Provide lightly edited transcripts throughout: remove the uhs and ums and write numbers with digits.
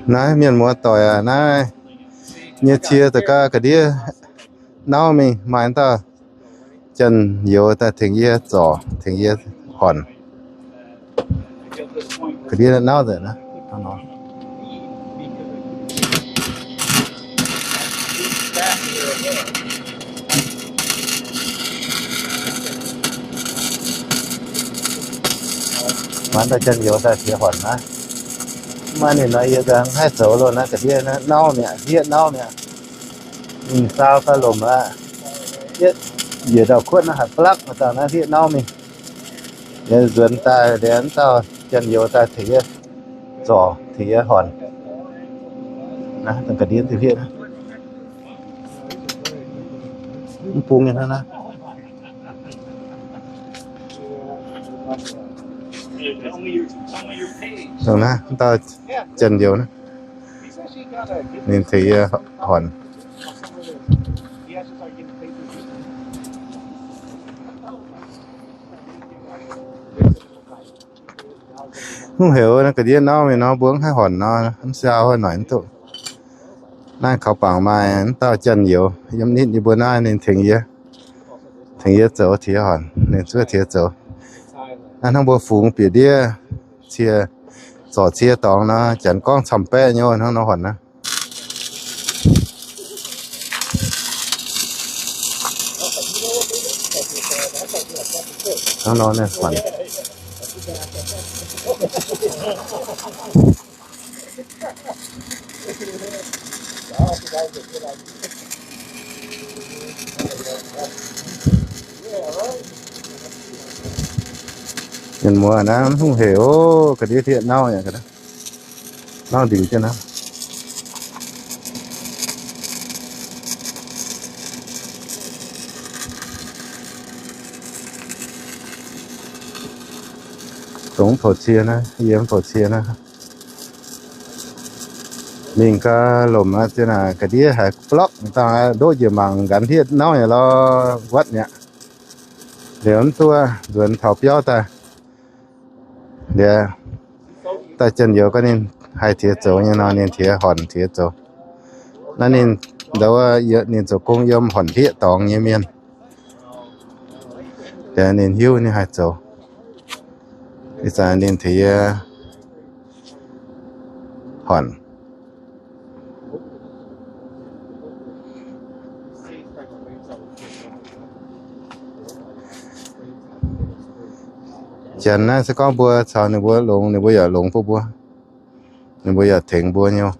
nãy miền mua tỏi à nãy như chia tất cả cái đĩa nấu mình mà anh ta chân nhiều ta thường ye giò thường ye hòn cái đĩa nấu rồi nè nó mà ta chân nhiều ta thì hòn á mà này nói yêu rằng hai số luôn á cái đĩa nó nấu mẹ đĩa nấu mẹ sao ta lùm á đĩa giờ đầu khuất nó hạt plug mà tao nó đĩa nấu mình để duyên ta đến tao chân nhiều ta thì giò thì hòn nè từng cái đĩa thì hiện pung như thế nào rồi nè ta chân nhiều nữa nên thấy hòn không hiểu nó cái đĩa nó mà nó bướng hay hòn nó sao hơn nói tụ nayเขาปังมาตาchân nhiều giống nít như bữa nay nên thỉnh ye chỗ thì hòn nên chưa thì chỗ anh không bao phủ bị đĩa chia sọ chia tòng nó chẳng con sầm pe nhau nó hòn á nó này hòn nhìn mùa nó không hiểu cái đĩa thiện nào nhỉ cái đó nó điều cho nó cũng phổ chia nó yếm phổ chia nó mình có lùm á chứ là cái đĩa hay block ta đôi giờ bằng gắn thiết nó là lo vắt nhỉ để ấn tua rồi thảo béo ta để ta chân nhiều cái nên hai thiệt chỗ như nó nên thiệt hòn thiệt chỗ nó nên đâu giờ nên chỗ công yếm hòn thiệt tòng như miền để nên hiu như hai chỗ bây giờ nên thiệt hòn chân nó sẽ có bùa sau này bùa lùng này bùa giờ lùng phố bùa này bùa giờ thỉnh bùa nhau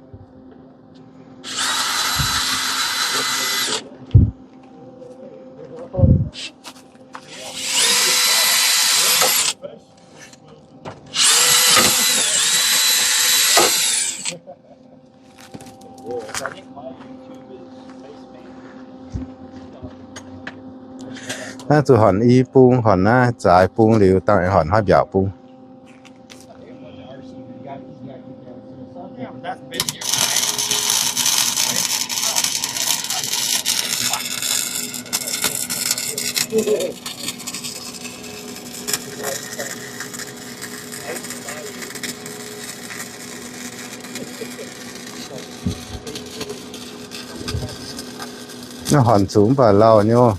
nó tụi hòn y pung hòn na trái pung liều tại hòn hai biểu pung nó hòn xuống và lau nhau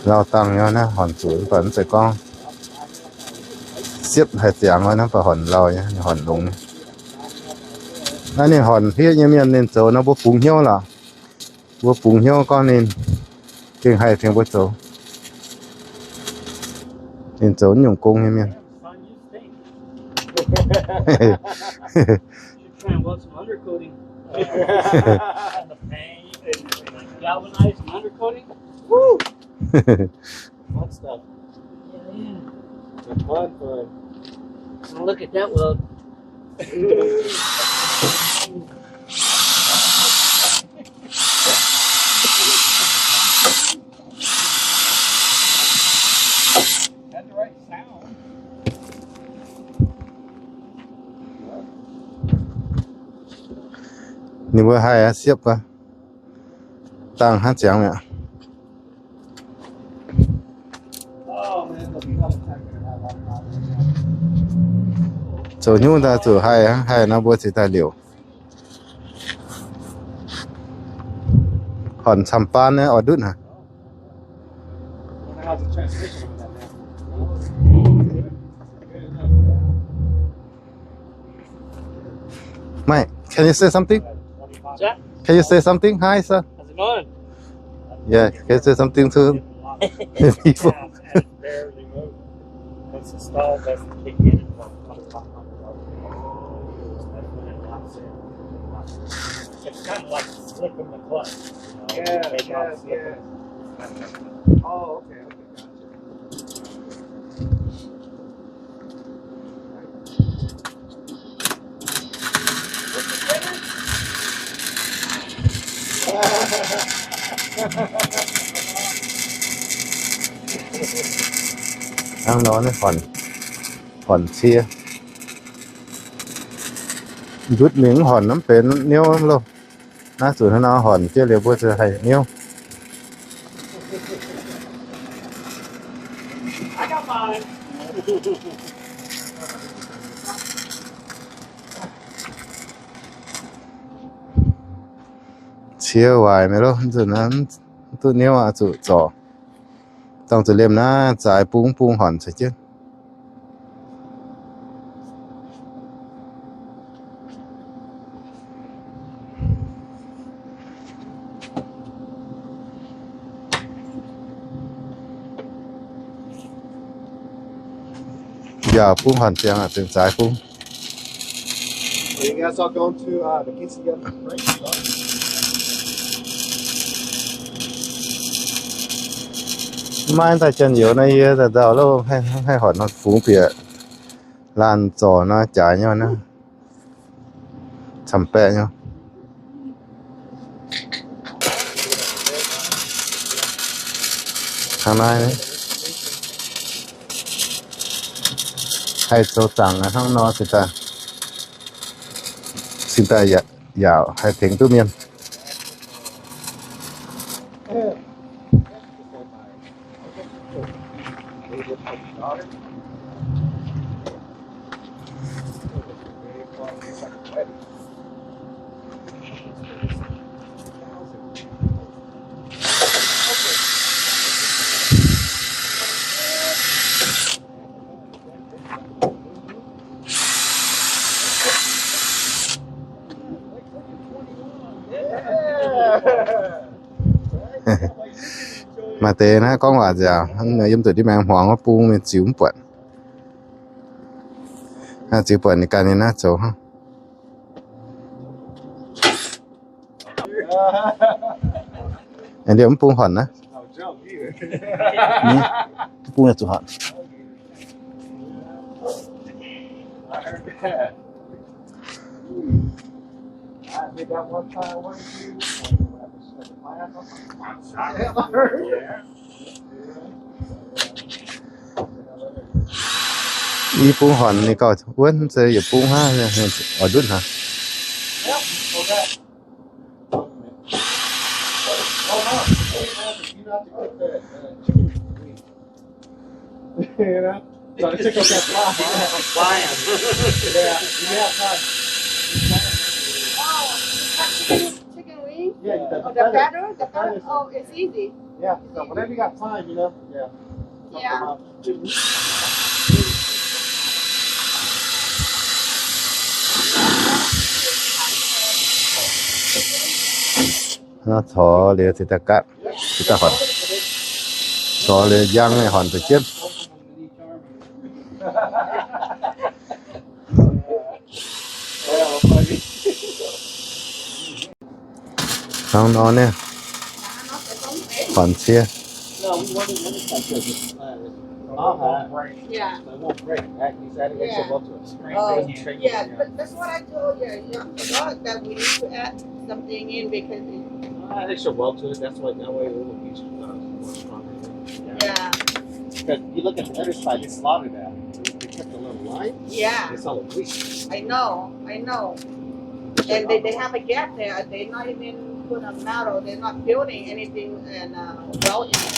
lau tăng nhau nó hòn xuống vẫn sẽ con xếp hai tiếng nó phải hòn lau nhá hòn đúng này hòn phía như miền nên chỗ nó bố phúng hiếu là bố phúng hiếu con nên tiếng hai tiếng bố chỗ nên chỗ nhung cung như miền Galvanized and undercoating. Woo! Fun stuff. Yeah. Fun. Oh, look at that weld. Had the right sound. Ni bữa hai á xếp qua tăng hát chém mẹ 做牛的做还那不是太溜。hòn sampan ở đứt hả? How's the transmission with that now? Mike, can you say something? What's that? Can you say something? Hi, sir. How's it going? Yeah, can you say something to people? Barely moved. Once installed, that's the kick in. It's kind of like slipping the clutch. You know? Take off, slip it. Oh, okay, gotcha. Ăn đó nó hòn chia rút miếng hòn nóเป็นนิ้วลงน่าสุดถ้าnó hòn chia liều bữa giờ hayนิ้ว I got mine. chia hoài mấy đâu giờ nó tôiนิ้วà chủ tròต้องจะเล่มนะจ่ายปุ้งหอนใช่chứอย่าปุ้งหอนเจียงอ่ะถึงจ่ายปุ้ง So you guys all going to the KCM right? ไม่แต่เจนอยู่ในเยอะแต่เราแล้วให้หอนnóฝูงเปียลานจอnóจ่ายnhau nó chầm pẹ nhau hàng này đấy hay số tăng ở thằng nó xin ta dạo hay tiếng tu miên mà thế nó có quả dạo người dân tuổi đi mang hoàng nó pu mình chịu bận chịu bận thì cái này nó chỗ ha anh điểm pu hòn á pu là chỗ hòn They got one time, one, two. y pu hòn này có quên giờ giờ pu ha ở đứt hả You know? So I took out that fly. Yeah, you have time. Chicken wings? Yeah, you Oh, the batter? The batter? Oh, it's easy. Yeah, so whenever you got time, you know? Yeah. Yeah. nó thò liền thì ta hòn thò liền giăng này hòn từ chết không nó nè hòn chia No, we wanted to Yeah. It won't break. That he's adding extra Yeah. bolts to it. Strength Oh, training, yeah, but that's what I told you. You forgot that we need to add something in because extra weld to it. That's why that way it will be more stronger. yeah. Because you look at the other side, they slaughtered that. They kept a little line. Yeah. It's all weak. I know. And they have a gap there. They're not even put a metal. They're not building anything and welding it.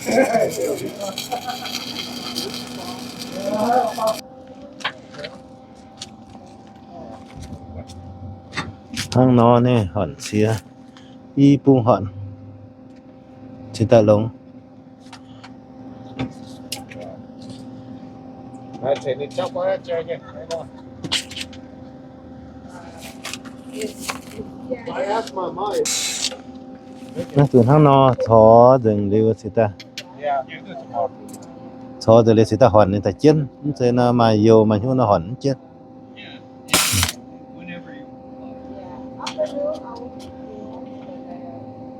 So Hang nó nè hòn xía y pung hòn chỉ ta lông Thì đi chóc quá chơi nhỉ. I asked my mom. nó từ hang nó thó dừng lưu chỉ ta Yeah, you do tomorrow. thó dừng lưu chỉ ta hòn nên ta chiến thế nó mà yêu mà hưu nó hòn chết Whenever you. Yeah, afternoon I will be home,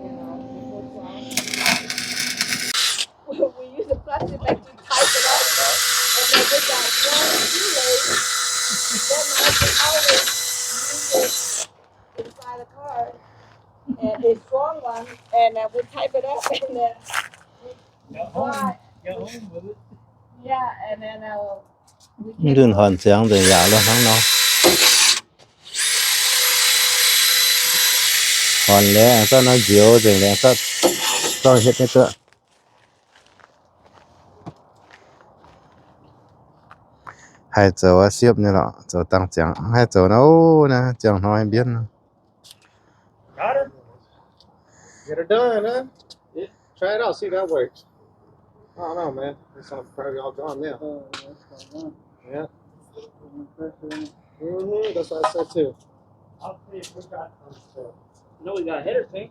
you know, before 12. We use a plastic bag to type it up, and then we got one shoelace. Then I can always use it inside the car, and a strong one, and we type it up, and then Go home. Go home with it. yeah, and then we đừng hòn sáng rồi dạ luôn hang nó hòn lẽ sao nó diều rồi lẽ sao hết cái tựa hai chỗ xếp như đó chỗ tăng chẳng hai chỗ nó nè chẳng nói biết Got her? Get her done, huh? Yeah. Try it out, see if that works. I don't know, man. It's all probably all gone now. Yeah. That's what I said too. I'll see if we got some. No, we got a header thing.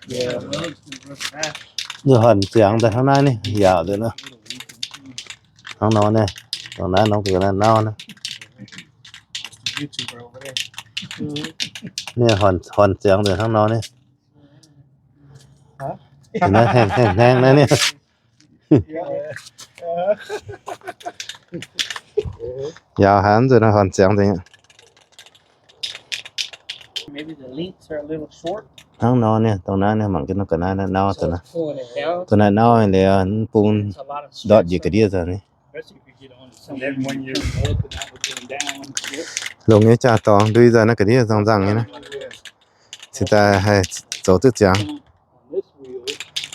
Yeah, well, it's gonna rust fast. như hòn chẳng tại hôm nay này dạo rồi nữa hang nó nè còn nãy nó kia là nó nè YouTuber over there. nè hòn chẳng rồi hang nó nè Hả? thì nó hèn nè dạo hẳn rồi nó hòn chẳng thì Maybe the links are a little short. hang nó nè tao nãy nè mặn cái nó cần nãy nó tao nè Pulling it down. tao nãy nó là pun It's a lot of stress. đọt gì cái đĩa rồi nè Especially if you get on something. And then when you're up and out with going down. Yep. lồng ấy cha tòng đuôi ra nó cái đĩa rong răng như này thì ta hay chỗ tức chẳng On this wheel,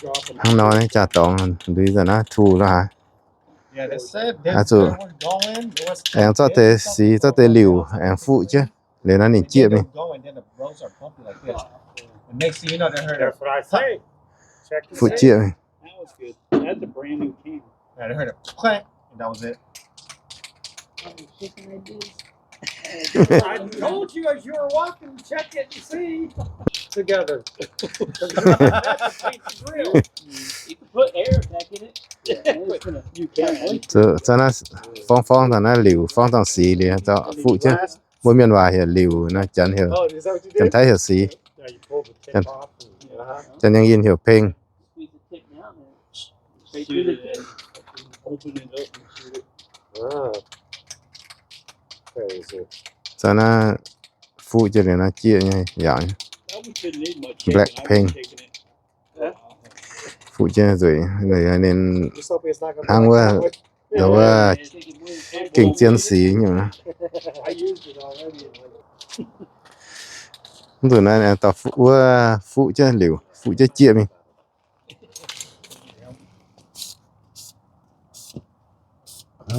dropping. hang nó này cha tòng đuôi ra nó thu ra hả Yeah, they said À, so- they were going. It was em cho tê xí cho tê liu em phụ chứ để nó nhìn chia mình going, then the roads are bumpy like this. And next thing you know, they heard That's what I say. Check the phụ tape. chia mình That was good. That's a brand new can. yeah, they heard a clank, and that was it. I told you as you were walking, check it and see. Together. That's a paint the grill. You can put air back in it. You can. cho nó phong cho nó liu phong tòng xí đi cho phụ chứ mỗi miền hòa hiểu liu nó chẳng hiểu Oh, is that what you chẳng did? thấy hiểu xí Yeah, you pull the tip off. chẳng nhân yên hiểu ping Squeeze the tip down there. Straight through the tip. Open it up and shoot it. Ah. Crazy. cho nó phụ cho để nó chia như dạng That one shouldn't need much Black shaking. I paint. was shaking it. phụ cho rồi nên Just hope it's not gonna Hang be quá. like that. nó qua Yeah, take it with- kinh chiến sĩ nhưng mà I used it already. rồi này tao phụ cho liu phụ cho chia mình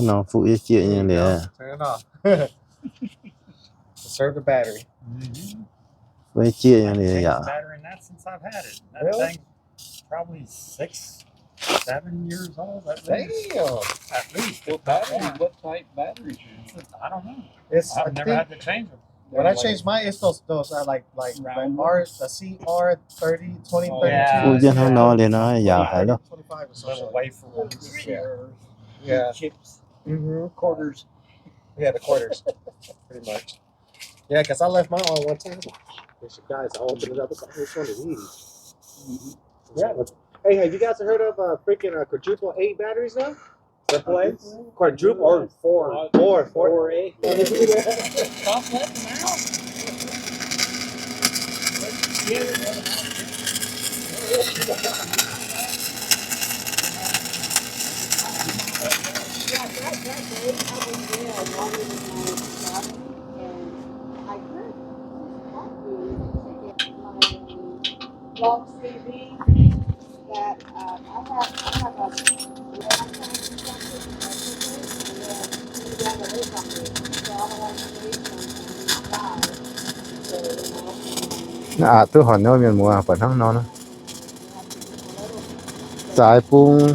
nó phụ cho chia như để Turn it off. Conserve the battery. với chia như để Changed dạ the battery in that since I've had it. That Really? thing's probably 6, 7 years old. At least. Damn. At least. What battery? What type batteries? I don't know. It's I I've never had think to change them. when I changed mine, it's those are like Round R the CR 30, 20, Oh, 32. yeah. phụ cho nó để nó dạ phải đó 25 or Little something. wafer ones. Yeah. Chips, Mm-hmm. quarters. Yeah, the quarters, pretty much. Yeah, because I left mine on one time. Guys, I opened it up. It's like, which one is these? Yeah. Hey, have you guys heard of freaking quadruple A batteries now? Triple A? Quadruple or four A. Stop letting them out. Yeah, that day I was there longer than my daughter, and I could coffee, my long sleeve tôi hỏi nó miền mùa phần thăng nó trái bung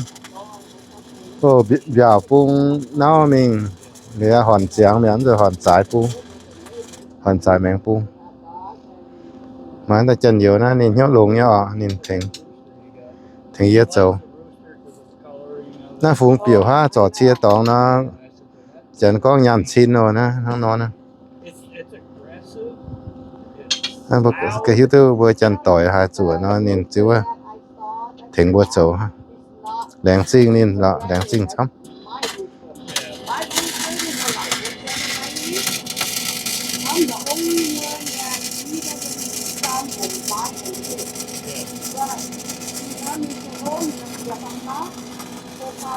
ô biểu bung nó mình để hòn tráng miếng rồi hòn trái bung hòn trái mèng bung mà ta chân nhiều na nên nhớ luồng nhớ nên thành yết châu na phun biểu ha trò chia tòng nó chân có nhàn chín rồi na nó na cái hiếu tư vừa chân tỏi hai chuột nó nên chứ thành bữa châu ha đèn xinh nên là đèn xinh chấm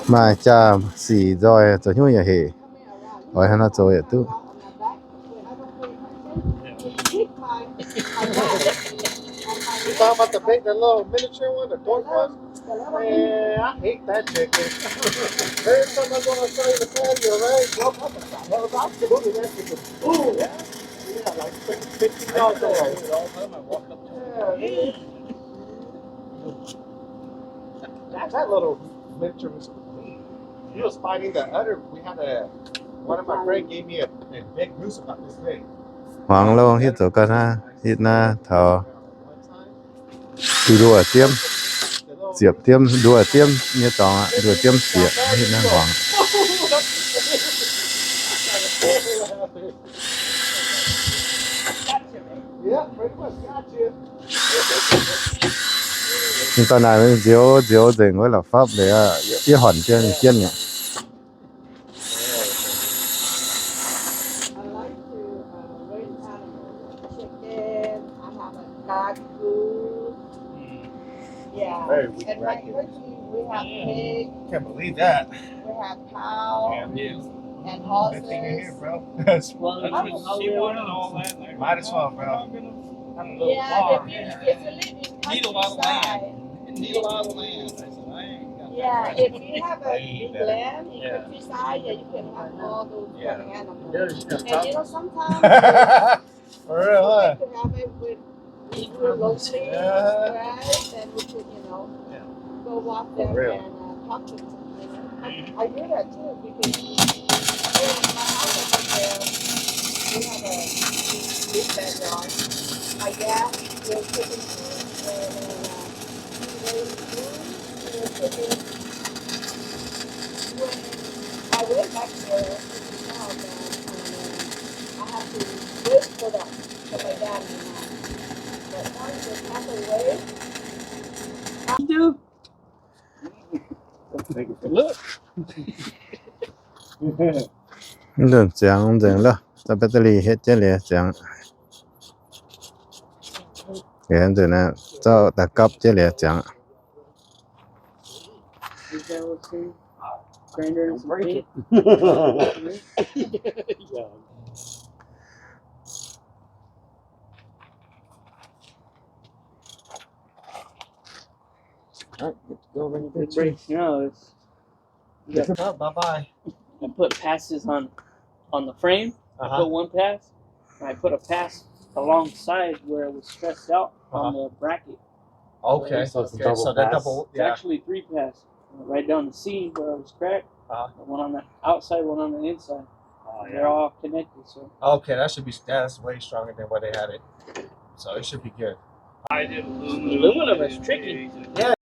mà cha xì rồi cho nhau nhà hệ rồi hắn nó rồi tu You talking about the big, the little miniature one, the dwarf one? Man, I hate that chicken. Every time I go outside the patio, right? Well, absolutely, that chicken. Ooh, yeah, like $15 that little miniature was mean. He was fighting the other. One of my friends gave me a big goose about this big. hoàng lâu hít tổ cơ ha hít na thở từ đùa tiêm diệp tiêm đùa tiêm như tòng ạ đùa tiêm diệp hít na hoàng nhưng tao này mình diếu dừng với là pháp để ít hòn trên nhỉ Yeah, Very weak and bracket. like we have pig, Can't believe that. we have cow, Yeah. and Good thing you're here, horses. bro. Well, that's what she wanted all that. and Might as well, bro. I'm gonna have a little Yeah, farm. if you live in Need a lot of land. countryside, It need a lot of land. I said, I ain't got yeah, that. if you have a big land in Yeah. countryside, yeah, you can have all those Yeah. funny animals. Yeah, And you know, sometimes For real, we huh? like to have it with real locally, Yeah. right? And we could, Yeah. go walk them For real. and talk to them. I do that too because here in my house up there, we have a big backyard. My dad was cooking food and he raised food. He was cooking. When I went back there to the job, I had to wait for them, for my dad and my mom. But once they passed away, Look. được chẳng dừng lo ta battery hết chết liền chẳng hiện giờ này cho ta cấp chết liền chẳng Grinder and some break Yeah. Alright, good to go. Ready Big breaks. No, it's Bye bye. I put passes on the frame. I put one pass, and I put a pass alongside where it was stressed out on the bracket. Okay, So it's a okay. double So that pass. double, It's yeah. actually 3 passes. Right down the seam where it was cracked. One on the outside, one on the inside. Oh, They're all connected. So Okay, that's way stronger than where they had it. So it should be good. aluminum is tricky. Yeah.